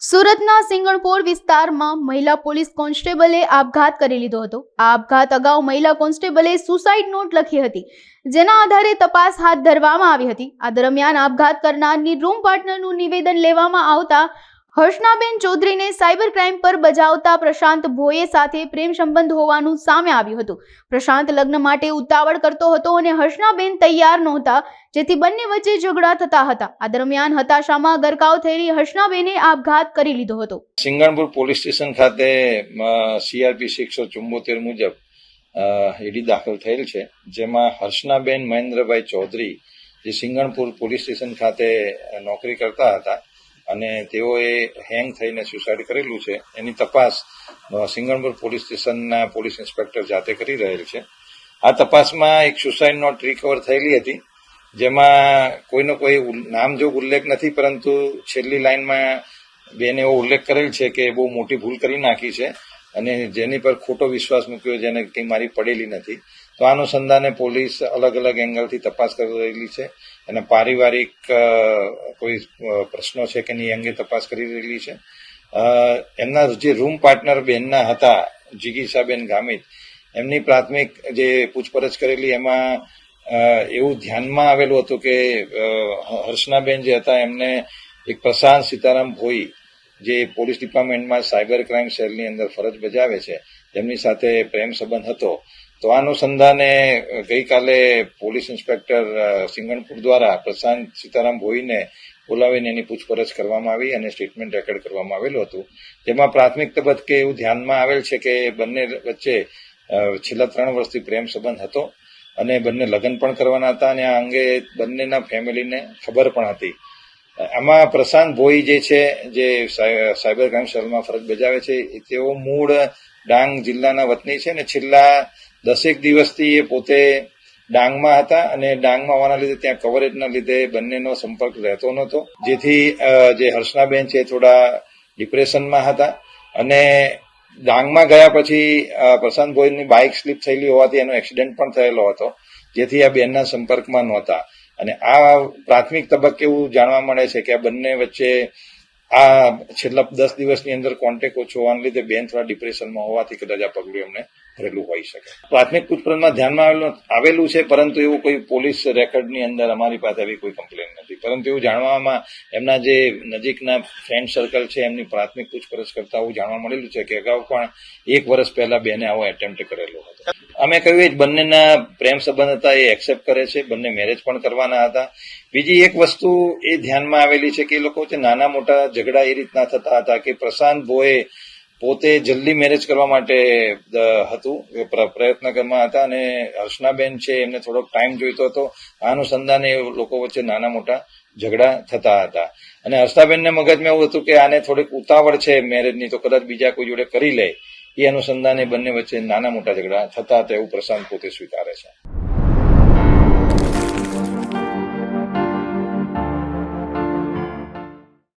સુરતના સિંગણપોર વિસ્તારમાં મહિલા પોલીસ કોન્સ્ટેબલે આપઘાત કરી લીધો હતો। આ આપઘાત અગાઉ મહિલા કોન્સ્ટેબલે સુસાઇડ નોટ લખી હતી, જેના આધારે તપાસ હાથ ધરવામાં આવી હતી। આ દરમિયાન આપઘાત કરનારની રૂમ પાર્ટનરનું નિવેદન લેવામાં આવતા હર્ષનાબેન ચૌધરીને સાયબર ક્રાઇમ પર બજાવતા પ્રશાંત ભોઈએ સાથે પ્રેમ સંબંધ હોવાનું સામે આવ્યું હતું। પ્રશાંત લગ્ન માટે ઉતાવળ કરતો હતો અને હર્ષનાબેન તૈયાર નહોતા, જેથી બંને વચ્ચે ઝઘડા થતા હતા। આ દરમિયાન હતાશામાં ગરકાવ થયેલી હર્ષનાબેને આપઘાત કરી લીધો હતો। સિંગણપુર પોલીસ સ્ટેશન ખાતે CRPC 174 મુજબ ઈડી દાખલ થયેલ છે, જેમાં હર્ષનાબેન મહેન્દ્રભાઈ ચૌધરી જે સિંગણપુર પોલીસ સ્ટેશન ખાતે નોકરી કરતા હતા અને તેઓએ હેંગ થઈને સુસાઇડ કરેલું છે, એની તપાસ સિંગણપુર પોલીસ સ્ટેશનના પોલીસ ઇન્સ્પેક્ટર જાતે કરી રહેલ છે। આ તપાસમાં એક સુસાઇડ નોટ રિકવર થયેલી હતી, જેમાં કોઈનો કોઈ નામજોગ ઉલ્લેખ નથી, પરંતુ છેલ્લી લાઇનમાં બેન એવો ઉલ્લેખ કરેલ છે કે બહુ મોટી ભૂલ કરી નાખી છે અને જેની પર ખોટો વિશ્વાસ મૂક્યો, જેને કંઈ મારી પડેલી નથી। તો આ અનુસંધાને પોલીસ અલગ અલગ એંગલથી તપાસ કરી રહેલી છે અને પારિવારિક કોઈ પ્રશ્નો છે કે નહીં અંગે તપાસ કરી રહેલી છે। એમના જે રૂમ પાર્ટનર બહેનના હતા જિગીશાબેન ગામિત, એમની પ્રાથમિક જે પૂછપરછ કરેલી એમાં એવું ધ્યાનમાં આવેલું હતું કે હર્ષનાબેન જે હતા એમને એક પ્રશાંત સીતારામ ભોઈ જે પોલીસ ડિપાર્ટમેન્ટમાં સાયબર ક્રાઇમ સેલની અંદર ફરજ બજાવે છે, તેમની સાથે પ્રેમ સંબંધ હતો। તો આ અનુસંધાને ગઈકાલે પોલીસ ઇન્સ્પેક્ટર સિંગણપુર દ્વારા પ્રશાંત સીતારામ ભોઈને બોલાવીને એની પૂછપરછ કરવામાં આવી અને સ્ટેટમેન્ટ રેકોર્ડ કરવામાં આવેલું હતું, જેમાં પ્રાથમિક તબક્કે એવું ધ્યાનમાં આવેલ છે કે બંને વચ્ચે છેલ્લા 3 વર્ષથી પ્રેમ સંબંધ હતો અને બંને લગ્ન પણ કરવાના હતા અને આ અંગે બંનેના ફેમિલીને ખબર પણ હતી। આમાં પ્રશાંત ભોઈ જે છે, જે સાયબર ક્રાઇમ સેલમાં ફરજ બજાવે છે, તેઓ મૂળ ડાંગ જિલ્લાના વતની છે અને છેલ્લા 10 દિવસથી એ પોતે ડાંગમાં હતા અને ડાંગમાં હોવાના લીધે ત્યાં કવરેજના લીધે બંનેનો સંપર્ક રહેતો નહોતો, જેથી જે હર્ષનાબેન છે થોડા ડિપ્રેશનમાં હતા અને ડાંગમાં ગયા પછી પ્રશાંત ભોઈની બાઇક સ્લીપ થયેલી હોવાથી એનો એક્સિડન્ટ પણ થયેલો હતો, જેથી આ બેનના સંપર્કમાં નહોતા અને આ પ્રાથમિક તબક્કે એવું જાણવા મળે છે કે આ બંને વચ્ચે આ છેલ્લા 10 દિવસની અંદર કોન્ટેક્ટ ઓછો હોવાને લીધે બેન થોડા ડિપ્રેશનમાં હોવાથી કદાચ આ પગલું એમને ભરેલું હોઈ શકે। પ્રાથમિક પૂછપરછમાં ધ્યાનમાં આવેલું છે, પરંતુ એવું કોઈ પોલીસ રેકોર્ડની અંદર અમારી પાસે આવી કોઈ કમ્પ્લેન નથી, પરંતુ એવું જાણવામાં એમના જે નજીકના ફ્રેન્ડ સર્કલ છે એમની પ્રાથમિક પૂછપરછ કરતા એવું જાણવા મળેલું છે કે અગાઉ પણ 1 વર્ષ પહેલા બેને આવો એટેમ્પ્ટ કરેલો હતો। અમે કહ્યું એ જ બંનેના પ્રેમ સંબંધ હતા, એ એક્સેપ્ટ કરે છે, બંને મેરેજ પણ કરવાના હતા। બીજી એક વસ્તુ એ ધ્યાનમાં આવેલી છે કે એ લોકો વચ્ચે નાના મોટા ઝઘડા એ રીતના થતા હતા કે પ્રશાંત ભોએ પોતે જલ્દી મેરેજ કરવા માટે હતું પ્રયત્ન કરવા હતા અને હર્ષનાબેન છે એમને થોડોક ટાઈમ જોઈતો હતો। આ અનુસંધાને લોકો વચ્ચે નાના મોટા ઝઘડા થતા હતા અને હર્ષનાબેનને મગજમાં એવું હતું કે આને થોડીક ઉતાવળ છે મેરેજની, તો કદાચ બીજા કોઈ જોડે કરી લે, એ અનુસંધાને બંને વચ્ચે નાના મોટા ઝઘડા થતા હતા એવું પ્રશાંત પોતે સ્વીકારે છે।